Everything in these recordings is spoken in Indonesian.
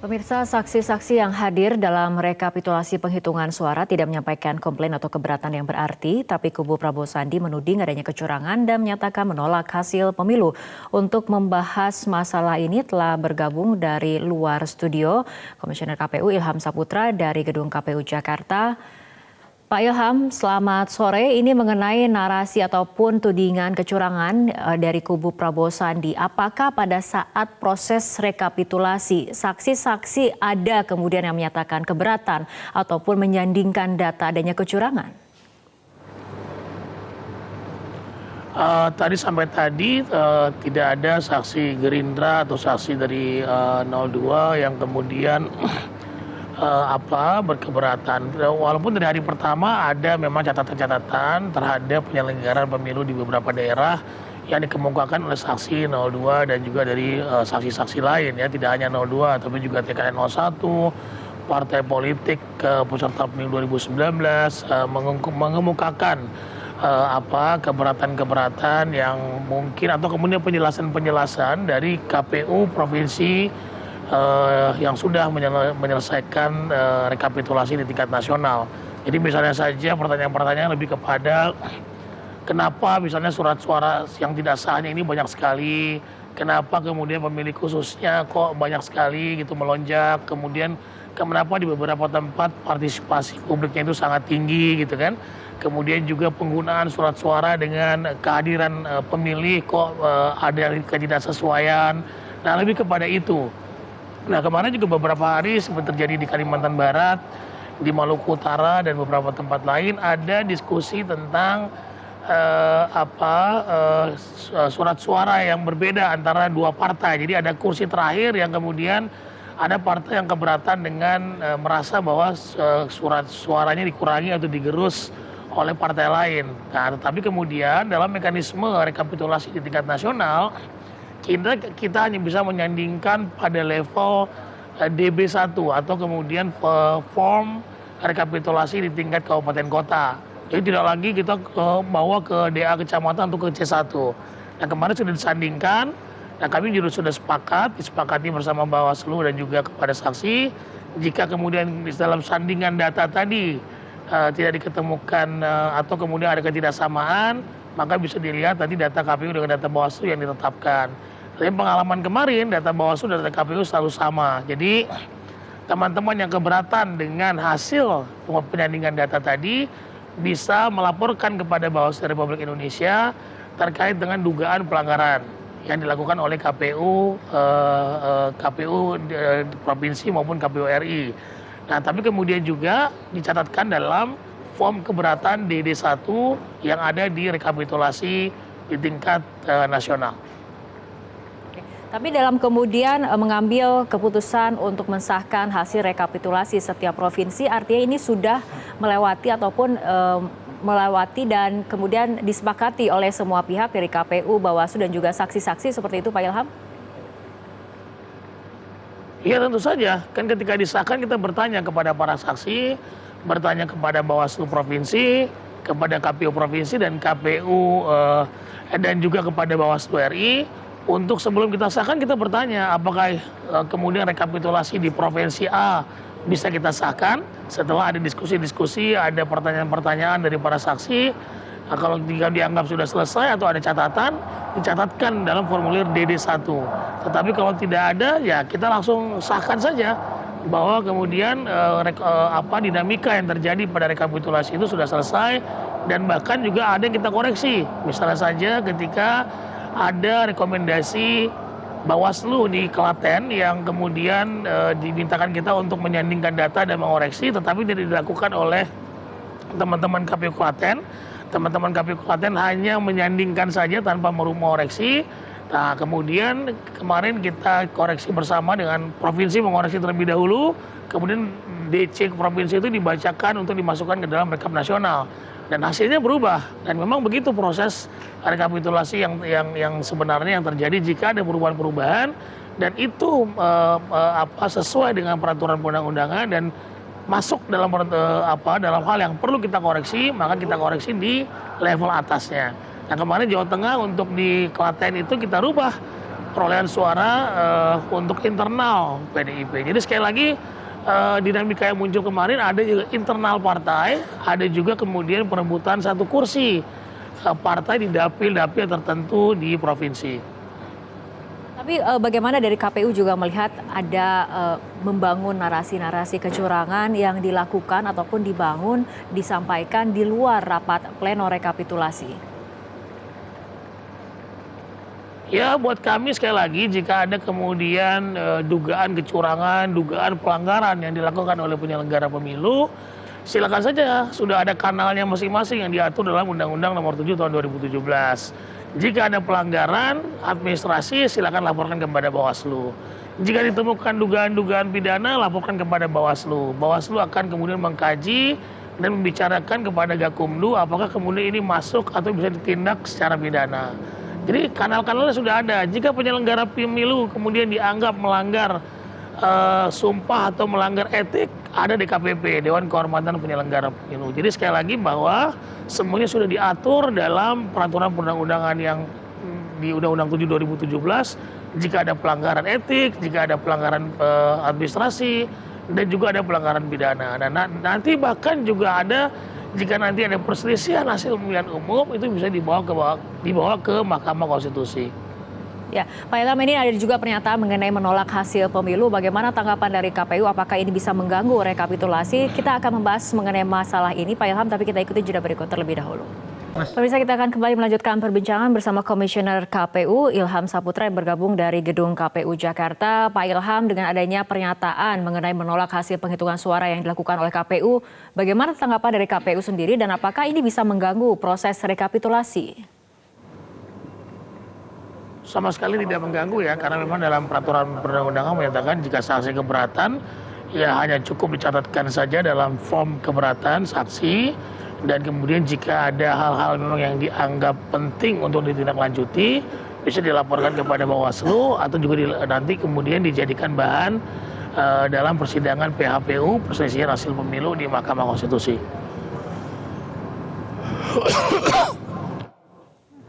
Pemirsa, saksi-saksi yang hadir dalam rekapitulasi penghitungan suara tidak menyampaikan komplain atau keberatan yang berarti, tapi kubu Prabowo Sandi menuding adanya kecurangan dan menyatakan menolak hasil pemilu. Untuk membahas masalah ini telah bergabung dari luar studio Komisioner KPU Ilham Saputra dari Gedung KPU Jakarta. Pak Ilham, selamat sore. Ini mengenai narasi ataupun tudingan kecurangan dari kubu Prabowo Sandi. Apakah pada saat proses rekapitulasi, saksi-saksi ada kemudian yang menyatakan keberatan ataupun menyandingkan data adanya kecurangan? Tadi tidak ada saksi Gerindra atau saksi dari 02 yang kemudian berkeberatan. Walaupun dari hari pertama ada memang catatan-catatan terhadap penyelenggaraan pemilu di beberapa daerah yang dikemukakan oleh saksi 02 dan juga dari saksi-saksi lain, ya, tidak hanya 02 tapi juga TKN 01, partai politik peserta pemilu 2019 mengemukakan keberatan-keberatan yang mungkin atau kemudian penjelasan-penjelasan dari KPU provinsi yang sudah menyelesaikan rekapitulasi di tingkat nasional. Jadi misalnya saja pertanyaan-pertanyaan lebih kepada kenapa misalnya surat suara yang tidak sahnya ini banyak sekali, kenapa kemudian pemilih khususnya kok banyak sekali gitu melonjak, kemudian kenapa di beberapa tempat partisipasi publiknya itu sangat tinggi gitu kan. Kemudian juga penggunaan surat suara dengan kehadiran pemilih kok ada ketidaksesuaian. Nah, lebih kepada itu. Nah, kemarin juga beberapa hari seperti terjadi di Kalimantan Barat, di Maluku Utara dan beberapa tempat lain ada diskusi tentang surat suara yang berbeda antara dua partai. Jadi ada kursi terakhir yang kemudian ada partai yang keberatan dengan merasa bahwa surat suaranya dikurangi atau digerus oleh partai lain. Nah, tetapi kemudian dalam mekanisme rekapitulasi di tingkat nasional, kita hanya bisa menyandingkan pada level DB1 atau kemudian form rekapitulasi di tingkat kabupaten kota. Jadi tidak lagi kita bawa ke DA kecamatan atau ke C1. Nah, kemarin sudah disandingkan. Nah, kami juga sudah disepakati bersama Bawaslu dan juga kepada saksi, jika kemudian dalam sandingan data tadi tidak diketemukan atau kemudian ada ketidaksamaan, maka bisa dilihat tadi data KPU dengan data Bawaslu yang ditetapkan. Tapi pengalaman kemarin data Bawaslu dan data KPU selalu sama. Jadi teman-teman yang keberatan dengan hasil penyandingan data tadi bisa melaporkan kepada Bawaslu Republik Indonesia terkait dengan dugaan pelanggaran yang dilakukan oleh KPU provinsi maupun KPU RI. Nah, tapi kemudian juga dicatatkan dalam form keberatan DD1 yang ada di rekapitulasi di tingkat nasional. Tapi dalam kemudian mengambil keputusan untuk mensahkan hasil rekapitulasi setiap provinsi, artinya ini sudah melewati ataupun melewati dan kemudian disepakati oleh semua pihak dari KPU, Bawaslu dan juga saksi-saksi, seperti itu Pak Ilham? Iya, tentu saja. Kan ketika disahkan kita bertanya kepada para saksi, bertanya kepada Bawaslu provinsi, kepada KPU provinsi dan KPU dan juga kepada Bawaslu RI. Untuk sebelum kita sahkan kita bertanya apakah kemudian rekapitulasi di provinsi A bisa kita sahkan setelah ada diskusi-diskusi, ada pertanyaan-pertanyaan dari para saksi. Nah, kalau dianggap sudah selesai atau ada catatan, dicatatkan dalam formulir DD1. Tetapi kalau tidak ada, ya kita langsung sahkan saja bahwa kemudian dinamika yang terjadi pada rekapitulasi itu sudah selesai dan bahkan juga ada yang kita koreksi. Misalnya saja ketika ada rekomendasi Bawaslu di Klaten yang kemudian dimintakan kita untuk menyandingkan data dan mengoreksi, tetapi tidak dilakukan oleh teman-teman KPU Klaten. Teman-teman KPU Klaten hanya menyandingkan saja tanpa mengoreksi. Nah, kemudian kemarin kita koreksi bersama dengan provinsi, mengoreksi terlebih dahulu, kemudian DC provinsi itu dibacakan untuk dimasukkan ke dalam rekap nasional. Dan hasilnya berubah, dan memang begitu proses rekapitulasi yang sebenarnya yang terjadi jika ada perubahan-perubahan dan itu sesuai dengan peraturan perundang-undangan dan masuk dalam hal yang perlu kita koreksi, maka kita koreksi di level atasnya. Nah, kemarin Jawa Tengah untuk di Klaten itu kita rubah perolehan suara untuk internal PDIP. Jadi sekali lagi dinamika yang muncul kemarin ada juga internal partai, ada juga kemudian perebutan satu kursi partai di dapil-dapil tertentu di provinsi. Tapi bagaimana dari KPU juga melihat ada membangun narasi-narasi kecurangan yang dilakukan ataupun dibangun, disampaikan di luar rapat pleno rekapitulasi? Ya, buat kami sekali lagi jika ada kemudian dugaan kecurangan, dugaan pelanggaran yang dilakukan oleh penyelenggara pemilu, silakan saja, sudah ada kanalnya masing-masing yang diatur dalam Undang-Undang Nomor 7 Tahun 2017. Jika ada pelanggaran administrasi, silakan laporkan kepada Bawaslu. Jika ditemukan dugaan-dugaan pidana, laporkan kepada Bawaslu. Bawaslu akan kemudian mengkaji dan membicarakan kepada Gakumdu apakah kemudian ini masuk atau bisa ditindak secara pidana. Jadi kanal-kanalnya sudah ada. Jika penyelenggara pemilu kemudian dianggap melanggar sumpah atau melanggar etik, ada DKPP, Dewan Kehormatan Penyelenggara Pemilu. Jadi sekali lagi bahwa semuanya sudah diatur dalam peraturan perundang-undangan yang di Undang-Undang 7 2017. Jika ada pelanggaran etik, jika ada pelanggaran administrasi, dan juga ada pelanggaran pidana. Dan nanti bahkan juga ada, jika nanti ada perselisihan hasil pemilihan umum, itu bisa dibawa ke Mahkamah Konstitusi. Ya, Pak Ilham, ini ada juga pernyataan mengenai menolak hasil pemilu. Bagaimana tanggapan dari KPU? Apakah ini bisa mengganggu rekapitulasi? Kita akan membahas mengenai masalah ini, Pak Ilham, tapi kita ikuti jeda berikut terlebih dahulu. Pemirsa, kita akan kembali melanjutkan perbincangan bersama Komisioner KPU Ilham Saputra yang bergabung dari Gedung KPU Jakarta. Pak Ilham, dengan adanya pernyataan mengenai menolak hasil penghitungan suara yang dilakukan oleh KPU, bagaimana tanggapan dari KPU sendiri dan apakah ini bisa mengganggu proses rekapitulasi? Sama sekali tidak mengganggu ya, karena memang dalam peraturan perundang-undangan menyatakan jika saksi keberatan, ya hanya cukup dicatatkan saja dalam form keberatan saksi, dan kemudian jika ada hal-hal memang yang dianggap penting untuk ditindaklanjuti, bisa dilaporkan kepada Bawaslu atau juga nanti kemudian dijadikan bahan dalam persidangan PHPU, perselisihan hasil pemilu di Mahkamah Konstitusi.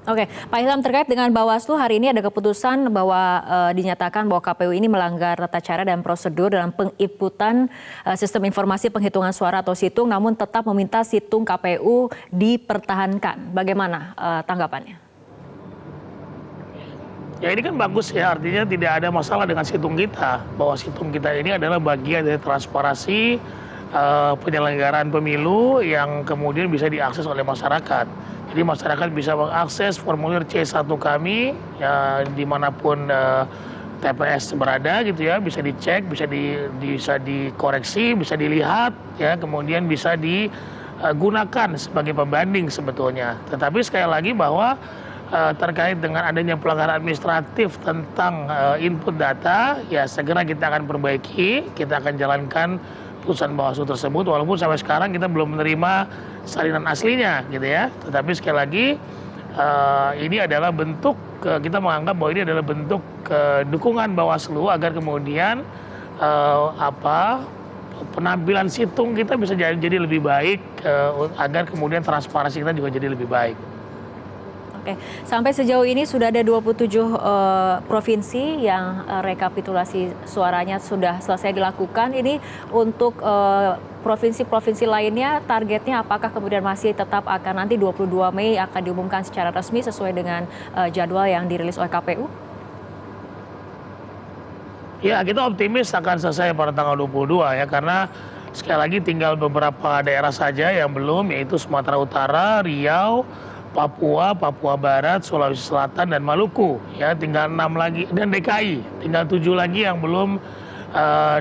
Oke, Pak Ilham, terkait dengan Bawaslu, hari ini ada keputusan bahwa dinyatakan bahwa KPU ini melanggar tata cara dan prosedur dalam penginputan sistem informasi penghitungan suara atau situng, namun tetap meminta situng KPU dipertahankan. Bagaimana tanggapannya? Ya ini kan bagus ya, artinya tidak ada masalah dengan situng kita, bahwa situng kita ini adalah bagian dari transparansi penyelenggaraan pemilu yang kemudian bisa diakses oleh masyarakat. Jadi masyarakat bisa mengakses formulir C1 kami ya, dimanapun TPS berada gitu ya, bisa dicek, bisa dikoreksi, bisa dilihat ya, kemudian bisa digunakan sebagai pembanding sebetulnya. Tetapi sekali lagi bahwa terkait dengan adanya pelanggaran administratif tentang input data, ya segera kita akan perbaiki, kita akan jalankan putusan Bawaslu tersebut, walaupun sampai sekarang kita belum menerima salinan aslinya gitu ya. Tetapi sekali lagi ini adalah bentuk, kita menganggap bahwa ini adalah bentuk dukungan Bawaslu agar kemudian penampilan situng kita bisa jadi lebih baik, agar kemudian transparansi kita juga jadi lebih baik. Oke, sampai sejauh ini sudah ada 27 provinsi yang rekapitulasi suaranya sudah selesai dilakukan. Ini untuk provinsi-provinsi lainnya, targetnya apakah kemudian masih tetap akan nanti 22 Mei akan diumumkan secara resmi sesuai dengan jadwal yang dirilis oleh KPU? Ya, kita optimis akan selesai pada tanggal 22 ya, karena sekali lagi tinggal beberapa daerah saja yang belum, yaitu Sumatera Utara, Riau, Papua, Papua Barat, Sulawesi Selatan, dan Maluku. Ya, tinggal 6 lagi, dan DKI, tinggal 7 lagi yang belum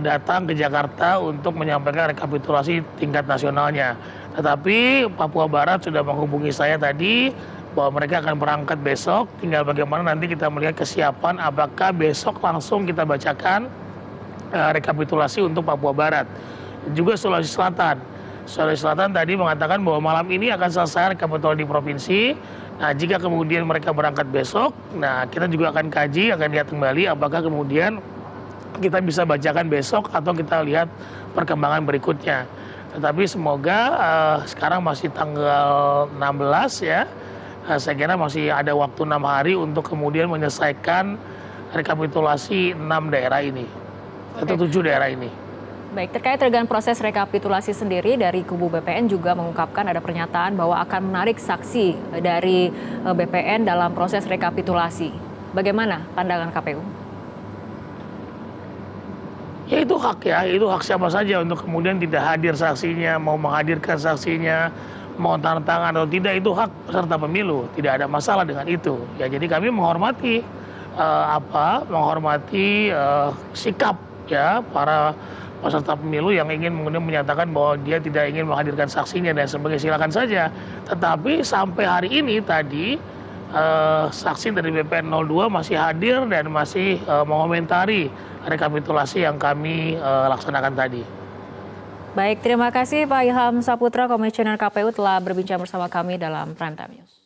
datang ke Jakarta untuk menyampaikan rekapitulasi tingkat nasionalnya. Tetapi Papua Barat sudah menghubungi saya tadi bahwa mereka akan berangkat besok. Tinggal bagaimana nanti kita melihat kesiapan, apakah besok langsung kita bacakan rekapitulasi untuk Papua Barat. Juga Sulawesi Selatan. Sulawesi Selatan tadi mengatakan bahwa malam ini akan selesai rekapitulasi di provinsi. Nah, jika kemudian mereka berangkat besok, nah kita juga akan kaji, akan lihat kembali apakah kemudian kita bisa bacakan besok atau kita lihat perkembangan berikutnya. Tetapi semoga sekarang masih tanggal 16 ya, saya kira masih ada waktu 6 hari untuk kemudian menyelesaikan rekapitulasi 6 daerah ini atau 7 daerah ini. Baik, terkait dengan proses rekapitulasi sendiri dari kubu BPN juga mengungkapkan ada pernyataan bahwa akan menarik saksi dari BPN dalam proses rekapitulasi. Bagaimana pandangan KPU? Ya itu hak siapa saja untuk kemudian tidak hadir saksinya, mau menghadirkan saksinya, mau tanda tangan atau tidak, itu hak peserta pemilu, tidak ada masalah dengan itu. Ya jadi kami menghormati sikap ya para peserta pemilu yang ingin kemudian menyatakan bahwa dia tidak ingin menghadirkan saksinya dan sebagainya, silakan saja. Tetapi sampai hari ini tadi saksi dari BPN 02 masih hadir dan masih mengomentari rekapitulasi yang kami laksanakan tadi. Baik, terima kasih Pak Ilham Saputra, Komisioner KPU telah berbincang bersama kami dalam Prime Time News.